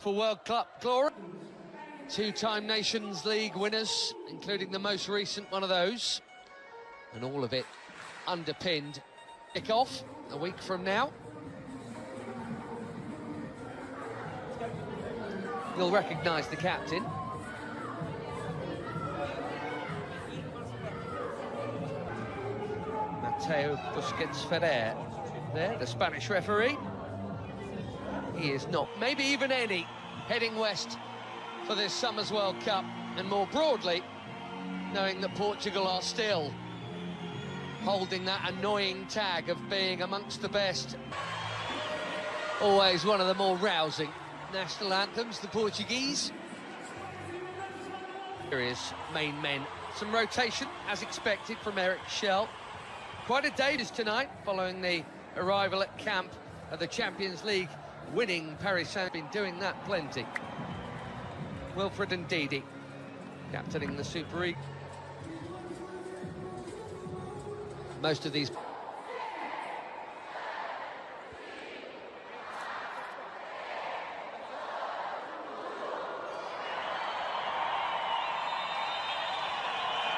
for World Cup glory. Two-time Nations League winners, including the most recent one of those. And all of it underpinned. Kick-off a week from now. You'll recognise the captain. Mateo Busquets Ferrer, there, the Spanish referee. He is not, maybe even any, heading west for this summer's World Cup, and more broadly, knowing that Portugal are still holding that annoying tag of being amongst the best. Always one of the more rousing national anthems, the Portuguese. Here is main men. Some rotation, as expected, from Eric Schell. Quite a day tonight, following the arrival at camp of the Champions League winning Paris Saint-Germain. Been doing that plenty. Wilfred and Ndidi captaining the Super League. Most of these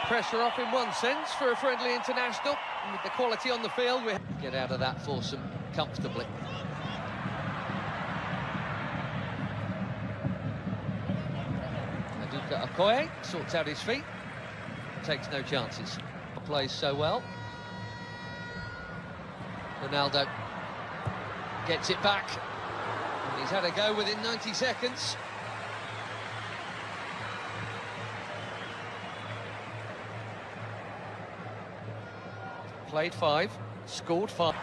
pressure off in one sense for a friendly international, and with the quality on the field we get out of that foursome comfortably. Maduka Okoye sorts out his feet, takes no chances, plays so well. Ronaldo gets it back, and he's had a go within 90 seconds. Played 5, scored 5.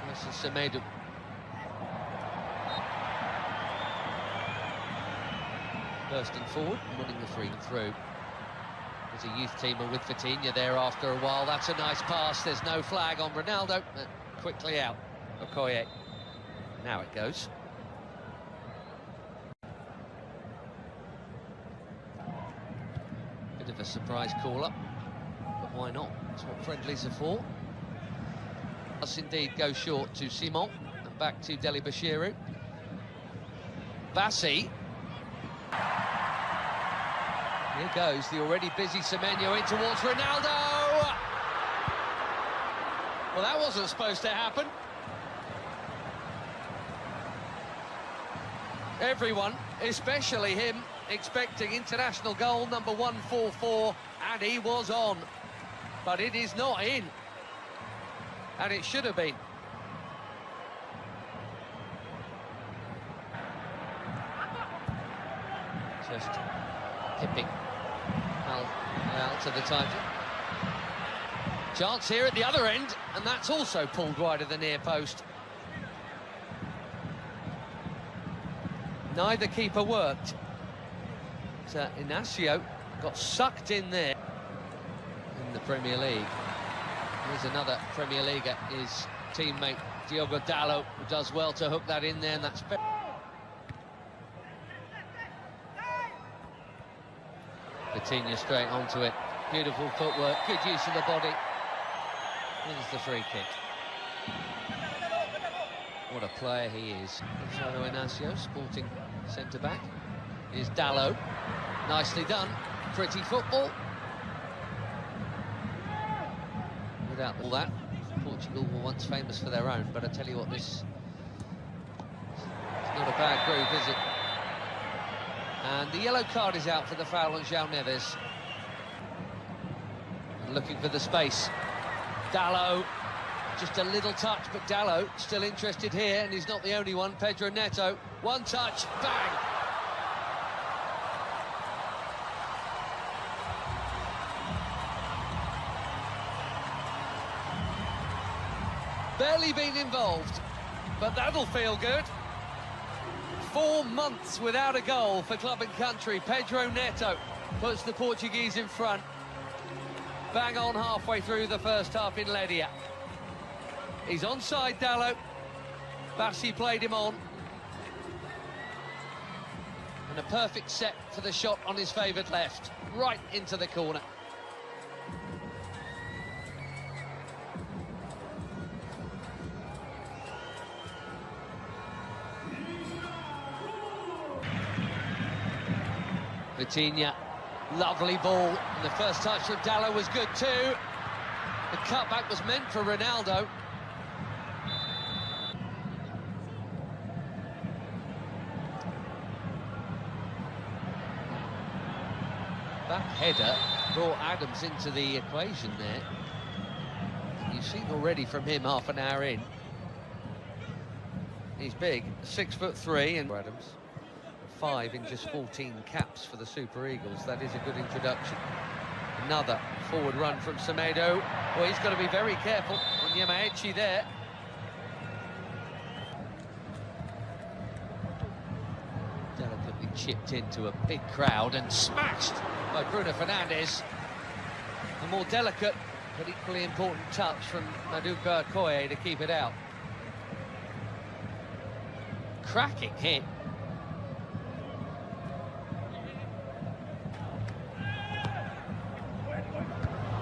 This is Semedo. Bursting forward and winning the free through. There's a youth teamer with Vitinha there after a while. That's a nice pass. There's no flag on Ronaldo. Quickly out. Okoye. Now it goes. Bit of a surprise call-up. But why not? That's what friendlies are for. Does indeed go short to Simon and back to Deli Bashiru. Bassi. Here goes the already busy Semenyo in towards Ronaldo. Well, that wasn't supposed to happen. Everyone, especially him, expecting international goal number 144, and he was on. But it is not in, and it should have been. Just tipping out to the title. Chance here at the other end, and that's also pulled wide of the near post. Neither keeper worked. So Inacio got sucked in there. In the Premier League. Here's another Premier Leaguer, his teammate Diogo Dalot, who does well to hook that in there, and that's Vitinha straight onto it. Beautiful footwork, good use of the body. Here's the free kick. What a player he is. Gonzalo Inacio, sporting centre-back. Here's Dalot. Nicely done. Pretty football. Without all that, Portugal were once famous for their own, but I tell you what, this is not a bad groove, is it? And the yellow card is out for the foul on João Neves. Looking for the space. Dalot, just a little touch, but Dalot still interested here, and he's not the only one. Pedro Neto, one touch, bang! Barely been involved, but that'll feel good. 4 months without a goal for club and country. Pedro Neto puts the Portuguese in front. Bang on halfway through the first half in Ledia. He's onside, Dalot. Bassi played him on. And a perfect set for the shot on his favoured left, right into the corner. Vitinha, lovely ball, and the first touch from Dalot was good too. The cutback was meant for Ronaldo. That header brought Adams into the equation there. You've seen already from him half an hour in. He's big, 6'3", and Adams. 5 in just 14 caps for the Super Eagles. That is a good introduction. Another forward run from Semedo. Well, he's got to be very careful on Yamaechi there. Delicately chipped into a big crowd and smashed by Bruno Fernandes. A more delicate but equally important touch from Maduka Okoye to keep it out. Cracking hit.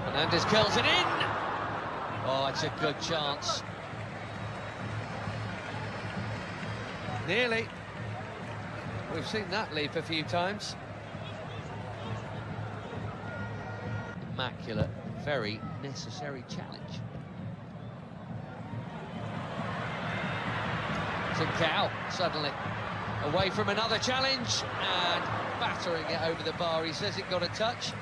Fernandes curls it in. Oh, it's a good chance. Nearly. We've seen that leap a few times. Immaculate, very necessary challenge. Trincao suddenly away from another challenge and battering it over the bar. He says it got a touch.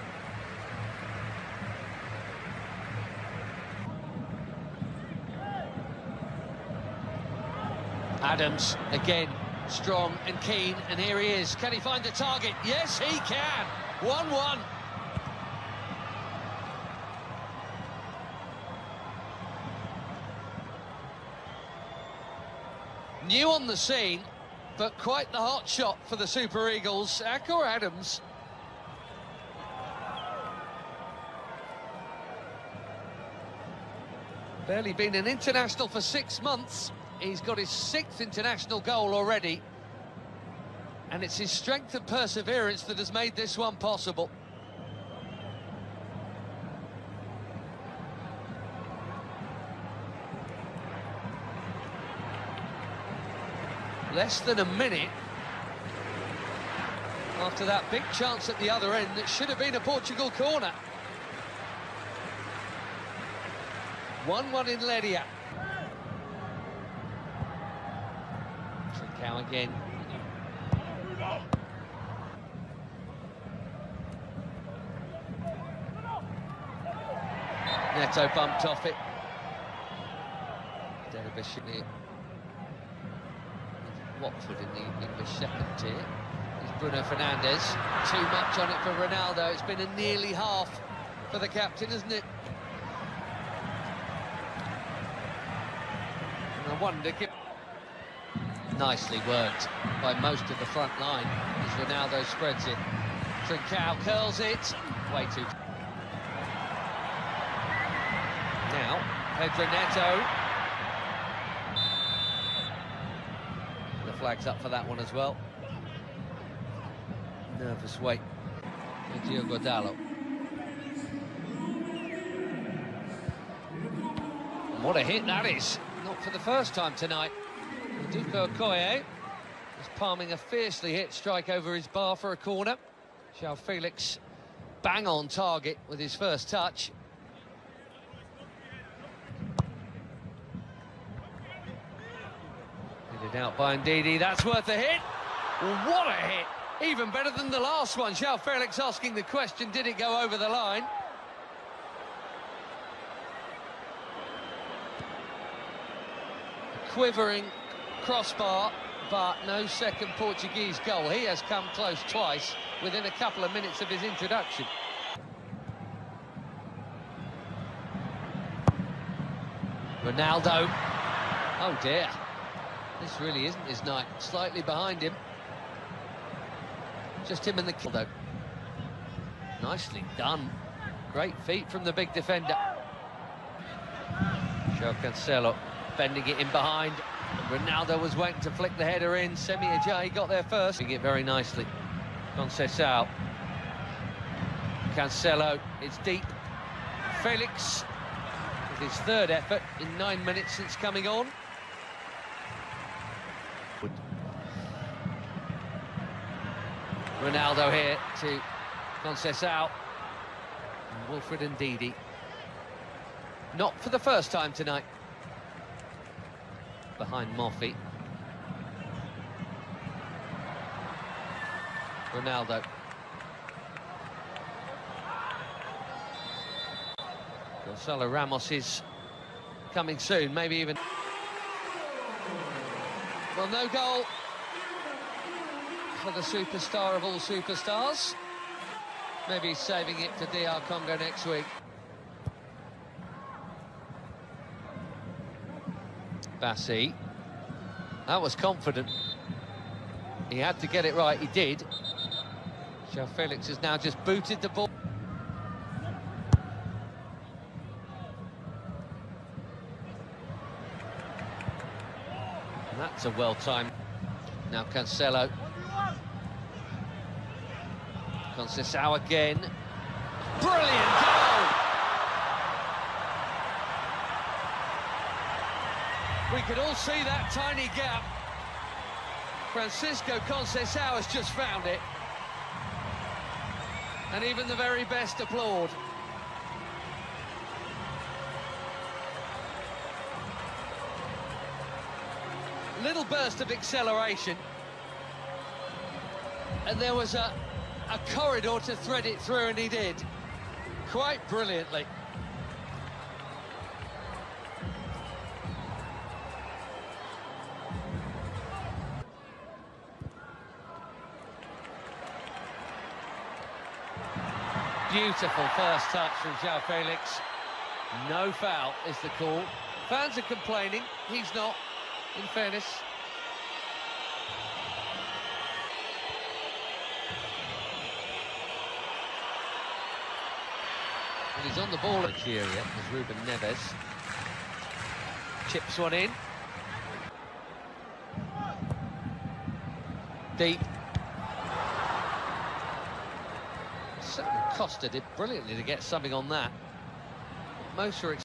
Adams again, strong and keen, and here he is. Can he find the target? Yes, he can. 1-1. New on the scene, but quite the hot shot for the Super Eagles. Akor Adams. Barely been an international for 6 months. He's got his 6th international goal already. And it's his strength and perseverance that has made this one possible. Less than a minute after that big chance at the other end that should have been a Portugal corner. 1-1 in Ledia. Trincao again. Neto bumped off it. Derbyshire. Watford in the English second tier. It's Bruno Fernandes. Too much on it for Ronaldo. It's been a nearly half for the captain, isn't it? And I wonder... Nicely worked by most of the front line as Ronaldo spreads it. Trincao curls it. Way too... Now, Pedro Neto. The flag's up for that one as well. Nervous wait for Diogo Dalot. What a hit that is. Not for the first time tonight. Maduka Okoye is palming a fiercely hit strike over his bar for a corner. João Felix bang on target with his first touch. Headed out by Ndidi, that's worth a hit. Well, what a hit! Even better than the last one. João Felix asking the question, did it go over the line? A quivering crossbar, but no second Portuguese goal. He has come close twice within a couple of minutes of his introduction. Ronaldo. Oh dear. This really isn't his night. Slightly behind him. Just him and the kill though. Nicely done. Great feet from the big defender. João Cancelo bending it in behind. Ronaldo was waiting to flick the header in. Semi Ajayi got there first. Doing it very nicely. Conceição. Cancelo, it's deep. Felix with his third effort in 9 minutes since coming on. Ronaldo here to Conceição. And Wilfred Ndidi. Not for the first time tonight. Behind Moffey. Ronaldo. Gonzalo Ramos is coming soon, maybe even... Well, no goal for the superstar of all superstars. Maybe he's saving it for DR Congo next week. Bassi. That was confident. He had to get it right, he did. João Felix has now just booted the ball. And that's a well-timed. Now Cancelo. Conceição again. Brilliant goal! We could all see that tiny gap. Francisco Conceição has just found it. And even the very best applaud. Little burst of acceleration. And there was a corridor to thread it through, and he did. Quite brilliantly. Beautiful first touch from João Felix. No foul is the call. Fans are complaining, he's not, in fairness. And he's on the ball at Nigeria, as Ruben Neves. Chips one in. Deep. Costa did brilliantly to get something on that. Most are